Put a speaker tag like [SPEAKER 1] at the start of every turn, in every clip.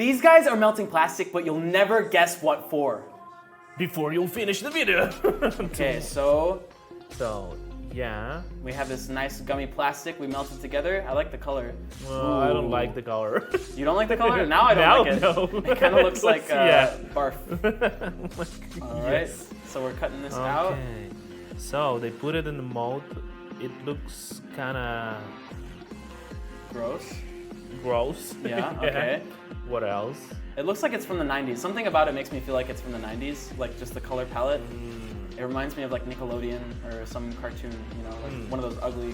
[SPEAKER 1] These guys are melting plastic, but you'll never guess what for.
[SPEAKER 2] Before you finish the video.
[SPEAKER 1] Okay, so
[SPEAKER 2] yeah.
[SPEAKER 1] we have this nice gummy plastic we melted together. I like the color.
[SPEAKER 2] Well, I don't like the color.
[SPEAKER 1] You don't like the color? Now I don't like it.
[SPEAKER 2] No.
[SPEAKER 1] It kind of looks like barf.
[SPEAKER 2] Oh
[SPEAKER 1] All right, so we're cutting this out.
[SPEAKER 2] Okay. So they put it in the mold. It looks kind of
[SPEAKER 1] Gross.
[SPEAKER 2] gross.
[SPEAKER 1] Yeah, okay.
[SPEAKER 2] What else?
[SPEAKER 1] It looks like it's from the 90s. Something about it makes me feel like it's from the 90s, like just the color palette. It reminds me of like Nickelodeon or some cartoon, you know, like one of those ugly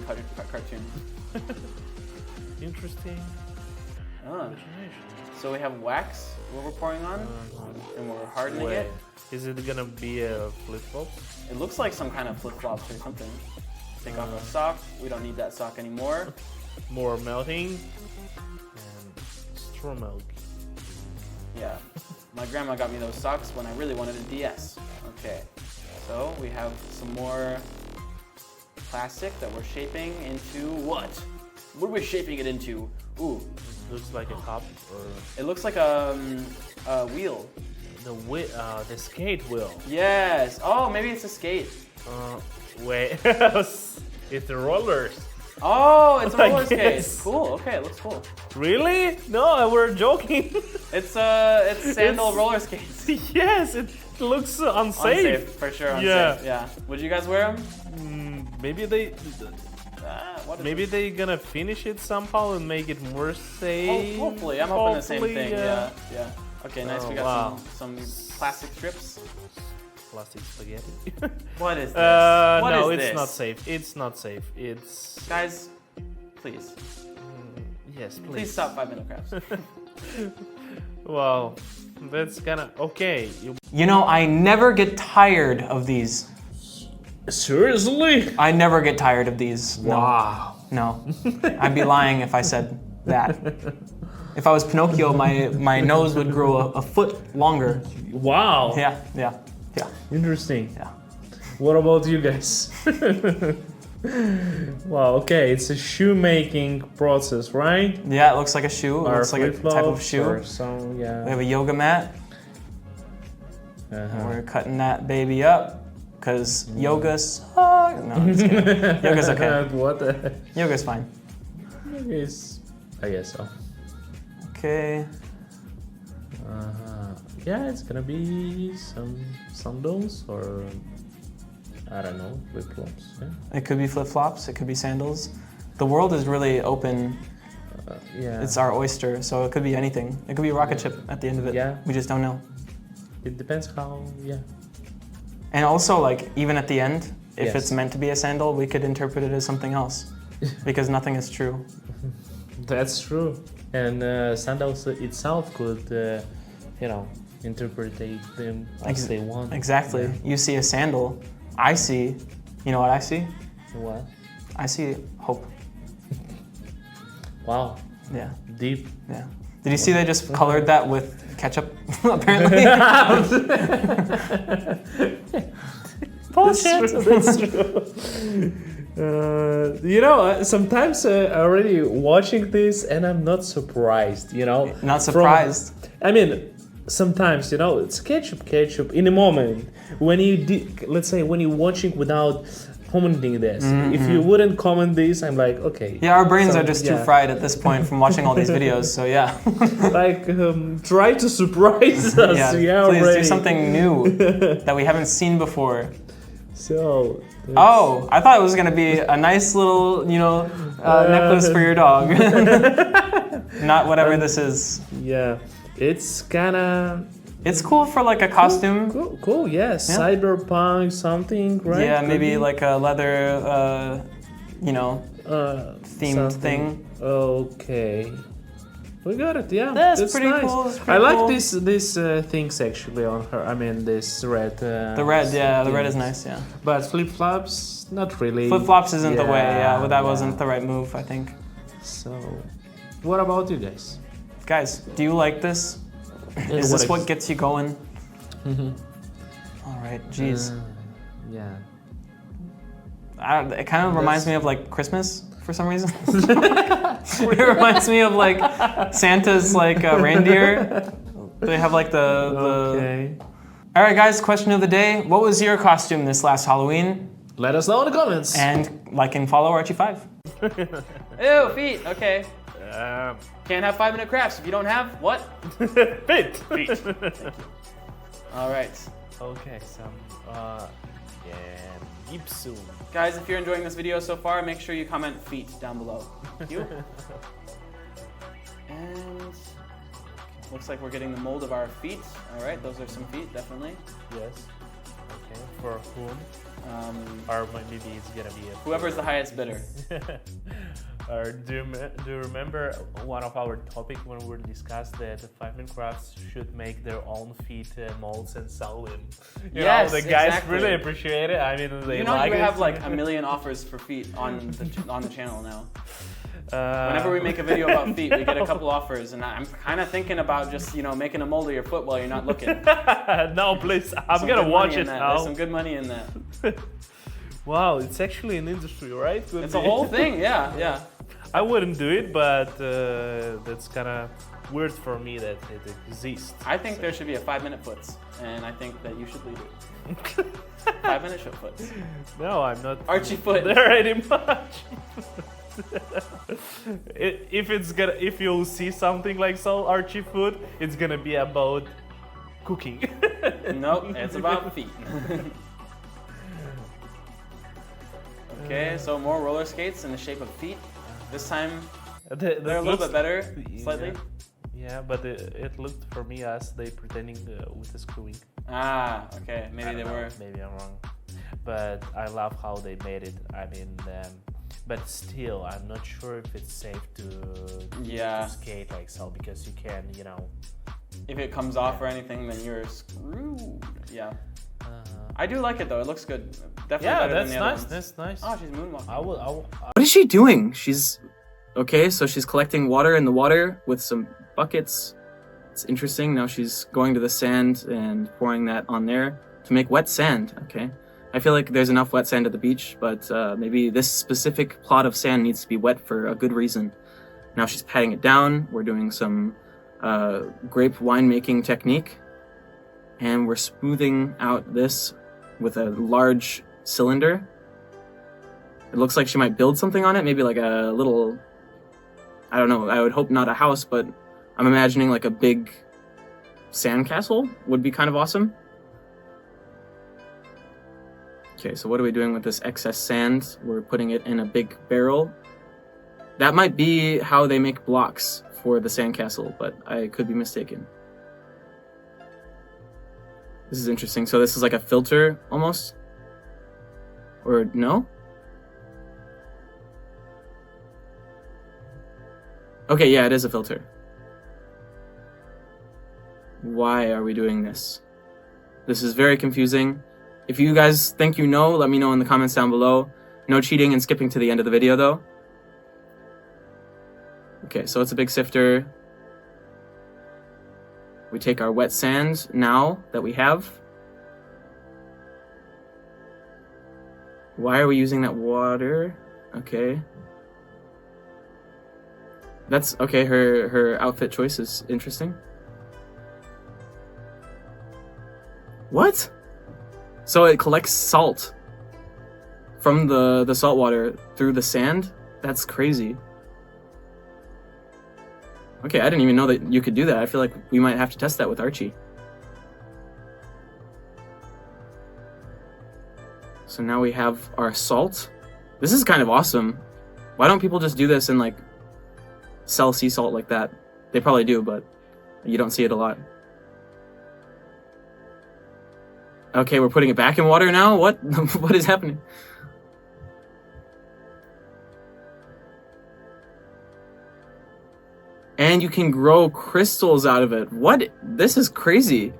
[SPEAKER 1] cartoons.
[SPEAKER 2] Interesting.
[SPEAKER 1] Ah. So we have wax, what we're pouring on, and we're hardening it.
[SPEAKER 2] Is it gonna be a flip-flop?
[SPEAKER 1] It looks like some kind of flip-flops or something. Take off our sock. We don't need that sock anymore.
[SPEAKER 2] More melting. And straw milk.
[SPEAKER 1] Yeah. My grandma got me those socks when I really wanted a DS. Okay. So we have some more plastic that we're shaping into what? What are we shaping it into? Ooh.
[SPEAKER 2] Looks like a cup or
[SPEAKER 1] It looks like a wheel.
[SPEAKER 2] the skate wheel.
[SPEAKER 1] Yes. Oh, maybe it's a skate.
[SPEAKER 2] Wait. It's the rollers.
[SPEAKER 1] Oh, it's a roller skate.
[SPEAKER 2] guess.
[SPEAKER 1] Cool. Okay, it looks cool.
[SPEAKER 2] Really? No, we're joking.
[SPEAKER 1] It's sandal roller skates.
[SPEAKER 2] Yes, it looks unsafe.
[SPEAKER 1] Unsafe, for sure. Unsafe. Yeah. Would you guys wear them?
[SPEAKER 2] Maybe they.
[SPEAKER 1] What is
[SPEAKER 2] Maybe they're gonna finish it somehow and make it more safe.
[SPEAKER 1] Hopefully, I'm hoping the same
[SPEAKER 2] Hopefully,
[SPEAKER 1] thing. Yeah. Okay, nice.
[SPEAKER 2] Oh,
[SPEAKER 1] We got
[SPEAKER 2] wow.
[SPEAKER 1] some plastic strips.
[SPEAKER 2] Plastic spaghetti.
[SPEAKER 1] What is this? What
[SPEAKER 2] no,
[SPEAKER 1] is
[SPEAKER 2] it's
[SPEAKER 1] this?
[SPEAKER 2] not safe. It's not safe. It's.
[SPEAKER 1] Guys, please.
[SPEAKER 2] Yes, please.
[SPEAKER 1] Please stop 5 minute crafts.
[SPEAKER 2] Well, that's kinda okay.
[SPEAKER 1] You know, I never get tired of these.
[SPEAKER 2] Seriously?
[SPEAKER 1] I never get tired of these.
[SPEAKER 2] Wow.
[SPEAKER 1] No. I'd be lying if I said that. If I was Pinocchio, my nose would grow a foot longer.
[SPEAKER 2] Wow.
[SPEAKER 1] Yeah.
[SPEAKER 2] Interesting.
[SPEAKER 1] Yeah.
[SPEAKER 2] What about you guys? Wow, okay, it's a shoemaking process, right?
[SPEAKER 1] Yeah, it looks like a shoe. It
[SPEAKER 2] Or
[SPEAKER 1] looks like a type of shoe.
[SPEAKER 2] or some,
[SPEAKER 1] We
[SPEAKER 2] yeah.
[SPEAKER 1] have a yoga mat. We're cutting that baby up because yoga's. No, I'm just kidding. Yoga's okay.
[SPEAKER 2] What the?
[SPEAKER 1] Yoga's fine.
[SPEAKER 2] I guess so.
[SPEAKER 1] Okay.
[SPEAKER 2] Yeah, it's gonna be some sandals or I don't know, flip-flops. Yeah.
[SPEAKER 1] It could be flip-flops. It could be sandals. The world is really open.
[SPEAKER 2] Yeah.
[SPEAKER 1] It's our oyster, so it could be anything. It could be a rocket ship at the end of it.
[SPEAKER 2] Yeah.
[SPEAKER 1] We just don't know.
[SPEAKER 2] It depends how. Yeah.
[SPEAKER 1] And also, like, even at the end, if
[SPEAKER 2] Yes.
[SPEAKER 1] it's meant to be a sandal, we could interpret it as something else, because nothing is true.
[SPEAKER 2] That's true. And sandals itself could, interpret them as they want.
[SPEAKER 1] Exactly.
[SPEAKER 2] Yeah.
[SPEAKER 1] You see a sandal. I see. You know what I see?
[SPEAKER 2] What?
[SPEAKER 1] I see hope.
[SPEAKER 2] Wow.
[SPEAKER 1] Yeah.
[SPEAKER 2] Deep.
[SPEAKER 1] Yeah. Did you see they just colored that with ketchup? Apparently. Bullshit.
[SPEAKER 2] That's true. Sometimes already watching this and I'm not surprised,
[SPEAKER 1] Not surprised.
[SPEAKER 2] Sometimes, it's ketchup in a moment. When let's say when you're watching without commenting this, if you wouldn't comment this, I'm like, okay.
[SPEAKER 1] Yeah, our brains are just too fried at this point from watching all these videos, so yeah.
[SPEAKER 2] Try to surprise us.
[SPEAKER 1] Yeah, please
[SPEAKER 2] already.
[SPEAKER 1] do something new that we haven't seen before.
[SPEAKER 2] So.
[SPEAKER 1] Oh, I thought it was gonna be a nice little, necklace for your dog. Not whatever this is.
[SPEAKER 2] Yeah, it's kinda.
[SPEAKER 1] It's cool for like a costume.
[SPEAKER 2] Cool, yes. Yeah. Cyberpunk something, right?
[SPEAKER 1] Yeah, maybe like a leather, themed thing.
[SPEAKER 2] Okay. We got it, yeah.
[SPEAKER 1] That's pretty
[SPEAKER 2] nice.
[SPEAKER 1] cool.
[SPEAKER 2] I like these things actually on her. This red.
[SPEAKER 1] The red, yeah, the red is nice, yeah.
[SPEAKER 2] But flip-flops, not really.
[SPEAKER 1] Flip-flops isn't the way, yeah. But that wasn't the right move, I think.
[SPEAKER 2] So, what about you guys?
[SPEAKER 1] Guys, do you like this? Is this what gets you going? All right, jeez.
[SPEAKER 2] Yeah.
[SPEAKER 1] It kind of reminds me of like Christmas for some reason. It reminds me of like Santa's like reindeer. They have like the.
[SPEAKER 2] Okay.
[SPEAKER 1] All right, guys. Question of the day: what was your costume this last Halloween?
[SPEAKER 2] Let us know in the comments.
[SPEAKER 1] And like and follow Archie5. Ew, feet. Okay. Can't have 5-minute crafts if you don't have what?
[SPEAKER 2] Feet.
[SPEAKER 1] All right.
[SPEAKER 2] Okay, some Gibson.
[SPEAKER 1] Guys, if you're enjoying this video so far, make sure you comment feet down below. Thank you. And looks like we're getting the mold of our feet. All right, those are some feet, definitely.
[SPEAKER 2] Yes. Okay. For whom? Or maybe it's gonna be
[SPEAKER 1] whoever's the highest bidder.
[SPEAKER 2] Or do you remember one of our topic when we discussed that the 5-minute crafts should make their own feet molds and sell them? You
[SPEAKER 1] Yes,
[SPEAKER 2] know, the guys
[SPEAKER 1] exactly.
[SPEAKER 2] really appreciate it. I mean, they
[SPEAKER 1] You know,
[SPEAKER 2] like
[SPEAKER 1] you
[SPEAKER 2] it.
[SPEAKER 1] have like a million offers for feet on the channel now. Whenever we make a video about feet, we get a couple offers, and I'm kind of thinking about just making a mold of your foot while you're not looking.
[SPEAKER 2] No, please, I'm gonna watch it now.
[SPEAKER 1] There's some good money in that.
[SPEAKER 2] Wow, it's actually an industry, right? Could
[SPEAKER 1] It's
[SPEAKER 2] be.
[SPEAKER 1] a whole thing, yeah.
[SPEAKER 2] I wouldn't do it, but that's kind of weird for me that it exists.
[SPEAKER 1] I think there should be a 5-minute foots, and I think that you should lead it. 5-minute show foots.
[SPEAKER 2] No, I'm not.
[SPEAKER 1] Archie foot.
[SPEAKER 2] There any much. If you'll see something like so Archie food, it's gonna be about cooking.
[SPEAKER 1] Nope, it's about feet. Okay, so more roller skates in the shape of feet. This time they're a little bit better, slightly.
[SPEAKER 2] Yeah, but it looked for me as they pretending with the screwing.
[SPEAKER 1] Ah, okay, maybe they were.
[SPEAKER 2] Maybe I'm wrong, but I love how they made it. I mean, but still, I'm not sure if it's safe to skate like so because you can,
[SPEAKER 1] If it comes off or anything, then you're screwed. Yeah. I do like it though. It looks good. Definitely better than the other ones.
[SPEAKER 2] That's nice.
[SPEAKER 1] Oh, she's moonwalking.
[SPEAKER 3] What is she doing? She's okay. So she's collecting water in the water with some buckets. It's interesting. Now she's going to the sand and pouring that on there to make wet sand. Okay. I feel like there's enough wet sand at the beach, but maybe this specific plot of sand needs to be wet for a good reason. Now she's patting it down. We're doing some grape winemaking technique, and we're smoothing out this with a large cylinder. It looks like she might build something on it, maybe like a little, I don't know, I would hope not a house, but I'm imagining like a big sandcastle would be kind of awesome. Okay, so what are we doing with this excess sand? We're putting it in a big barrel. That might be how they make blocks for the sandcastle, but I could be mistaken. This is interesting. So this is like a filter almost? Or no? Okay, yeah, it is a filter. Why are we doing this? This is very confusing. If you guys think you know, let me know in the comments down below. No cheating and skipping to the end of the video though. Okay, so it's a big sifter. We take our wet sand now that we have. Why are we using that water? Okay. That's okay, her outfit choice is interesting. What? So it collects salt from the salt water through the sand? That's crazy. Okay, I didn't even know that you could do that. I feel like we might have to test that with Archie. So now we have our salt. This is kind of awesome. Why don't people just do this and like sell sea salt like that? They probably do, but you don't see it a lot. Okay, we're putting it back in water now? What? What is happening? And you can grow crystals out of it. What? This is crazy.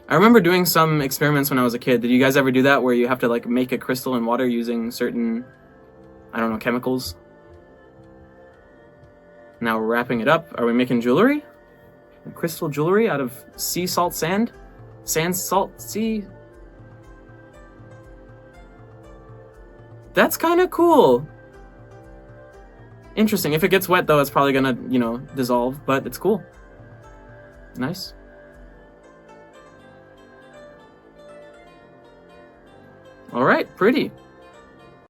[SPEAKER 3] I remember doing some experiments when I was a kid. Did you guys ever do that where you have to like make a crystal in water using certain, I don't know, chemicals? Now we're wrapping it up. Are we making jewelry? Crystal jewelry out of sea salt sand? Sand, salt, sea? That's kind of cool. Interesting. If it gets wet, though, it's probably gonna, you know, dissolve, but it's cool. Nice. All right, pretty.